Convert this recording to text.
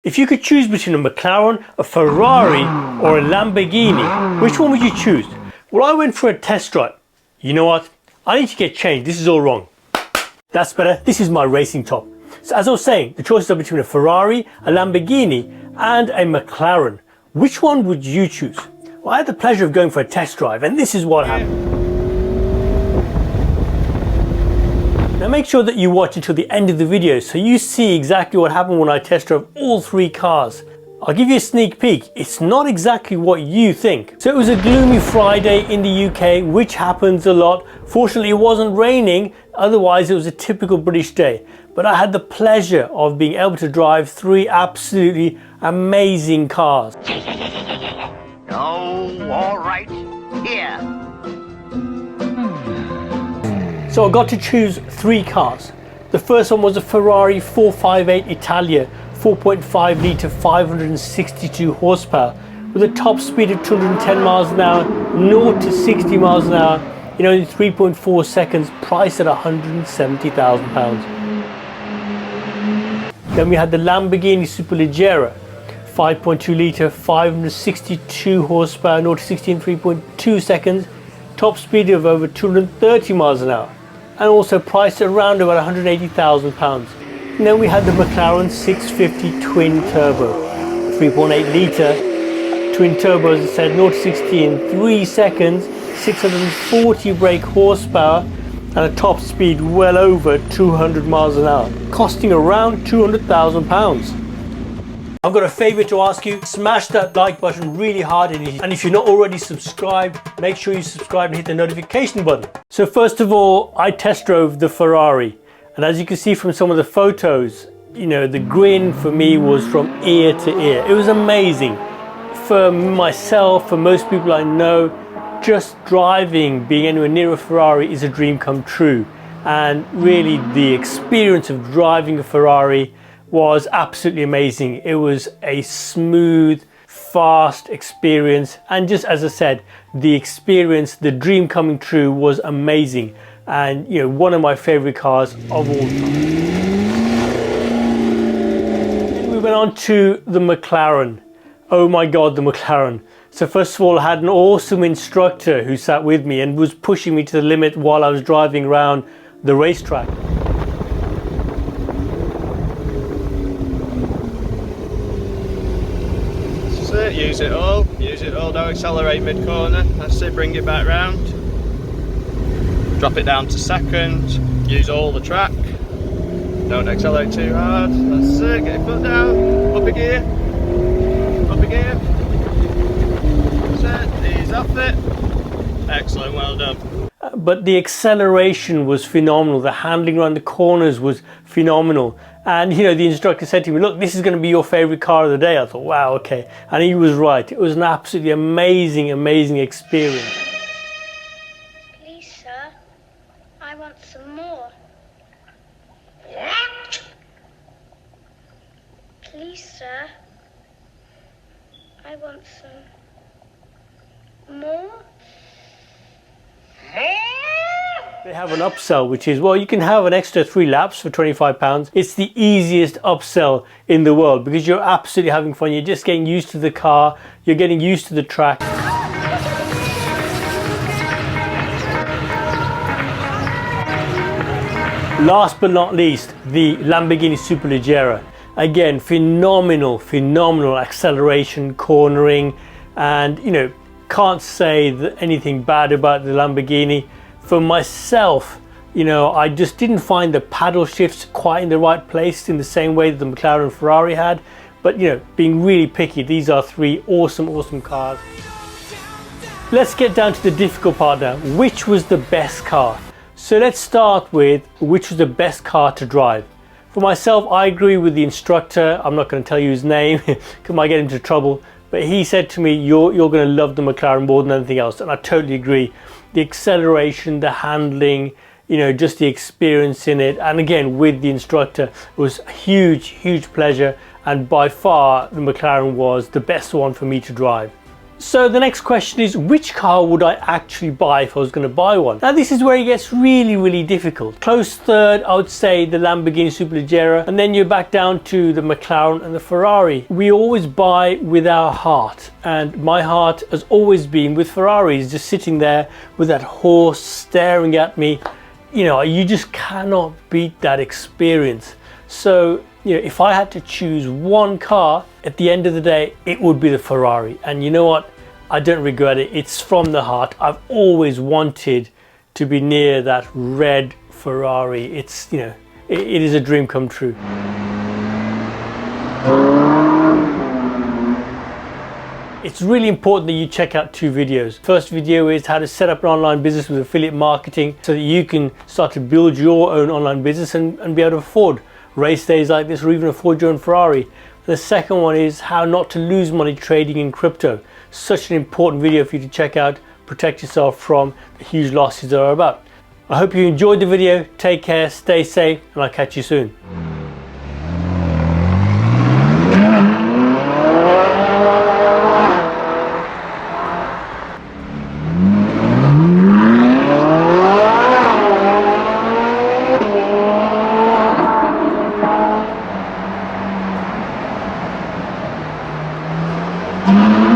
If you could choose between a McLaren, a Ferrari or a Lamborghini, which one would you choose? Well, I went for a test drive. You know what? I need to get changed. This is all wrong. That's better. This is my racing top. So as I was saying, the choices are between a Ferrari, a Lamborghini and a McLaren. Which one would you choose? Well, I had the pleasure of going for a test drive and this is what happened. Now make sure that you watch until the end of the video so you see exactly what happened when I test drove all three cars. I'll give you a sneak peek. It's not exactly what you think. So it was a gloomy Friday in the UK, which happens a lot. Fortunately, it wasn't raining. Otherwise, it was a typical British day. But I had the pleasure of being able to drive three absolutely amazing cars. Oh, all right. Here. So I got to choose three cars. The first one was a Ferrari 458 Italia, 4.5 litre, 562 horsepower, with a top speed of 210 miles an hour, 0 to 60 miles an hour in only 3.4 seconds, priced at £170,000. Then we had the Lamborghini Superleggera, 5.2 litre, 562 horsepower, 0 to 60 in 3.2 seconds, top speed of over 230 miles an hour, and also priced around about £180,000. And then we had the Mclaren 650 twin turbo, 3.8 litre twin turbo, as I said, 0 to 60 in 3 seconds, 640 brake horsepower, and a top speed well over 200 miles an hour, costing around £200,000. I've got a favour to ask you. Smash that like button really hard, and if you're not already subscribed, make sure you subscribe and hit the notification button. So first of all, I test drove the Ferrari, and as you can see from some of the photos, you know, the grin for me was from ear to ear. It was amazing. For myself, for most people I know, just driving, being anywhere near a Ferrari is a dream come true. And really the experience of driving a Ferrari was absolutely amazing. It was a smooth, fast experience, and just as I said, the experience, the dream coming true was amazing, and you know, one of my favorite cars of all time. Then we went on to the McLaren. Oh my god, the McLaren. So first of all, I had an awesome instructor who sat with me and was pushing me to the limit while I was driving around the racetrack. Use it all, don't accelerate mid-corner, that's it, bring it back round, drop it down to second, use all the track, don't accelerate too hard, that's it, get your foot down, up a gear, that's it, ease off it, excellent, well done. But the acceleration was phenomenal, the handling around the corners was phenomenal. And you know, the instructor said to me, look, this is going to be your favorite car of the day. I thought, wow, okay. And he was right. It was an absolutely amazing, amazing experience. Please, sir, I want some more. What? Please, sir, I want some more. They have an upsell, which is, well, you can have an extra 3 laps for £25. It's the easiest upsell in the world because you're absolutely having fun. You're just getting used to the car. You're getting used to the track. Last but not least, the Lamborghini Superleggera. Again, phenomenal acceleration, cornering, and you know, can't say anything bad about the Lamborghini. For myself, you know, I just didn't find the paddle shifts quite in the right place in the same way that the McLaren and Ferrari had. But you know, being really picky, these are three awesome cars. Let's get down to the difficult part now. Which was the best car? So let's start with which was the best car to drive. For myself, I agree with the instructor. I'm not going to tell you his name because I might get into trouble. But he said to me, you're going to love the McLaren more than anything else. And I totally agree. The acceleration, the handling, you know, just the experience in it. And again, with the instructor, it was a huge pleasure. And by far, the McLaren was the best one for me to drive. So the next question is, which car would I actually buy if I was going to buy one? Now this is where it gets really difficult. Close third, I would say the Lamborghini Superleggera, and then you're back down to the Mclaren and the Ferrari. We always buy with our heart, and my heart has always been with Ferraris, just sitting there with that horse staring at me. You know, you just cannot beat that experience. So, you know, if I had to choose one car, at the end of the day, it would be the Ferrari. And you know what? I don't regret it. It's from the heart. I've always wanted to be near that red Ferrari. It's, you know, it is a dream come true. It's really important that you check out two videos. First video is how to set up an online business with affiliate marketing so that you can start to build your own online business and be able to afford race days like this, or even afford your own Ferrari. The second one is how not to lose money trading in crypto. Such an important video for you to check out. Protect yourself from the huge losses that are about. I hope you enjoyed the video. Take care, stay safe, and I'll catch you soon. Mm-hmm.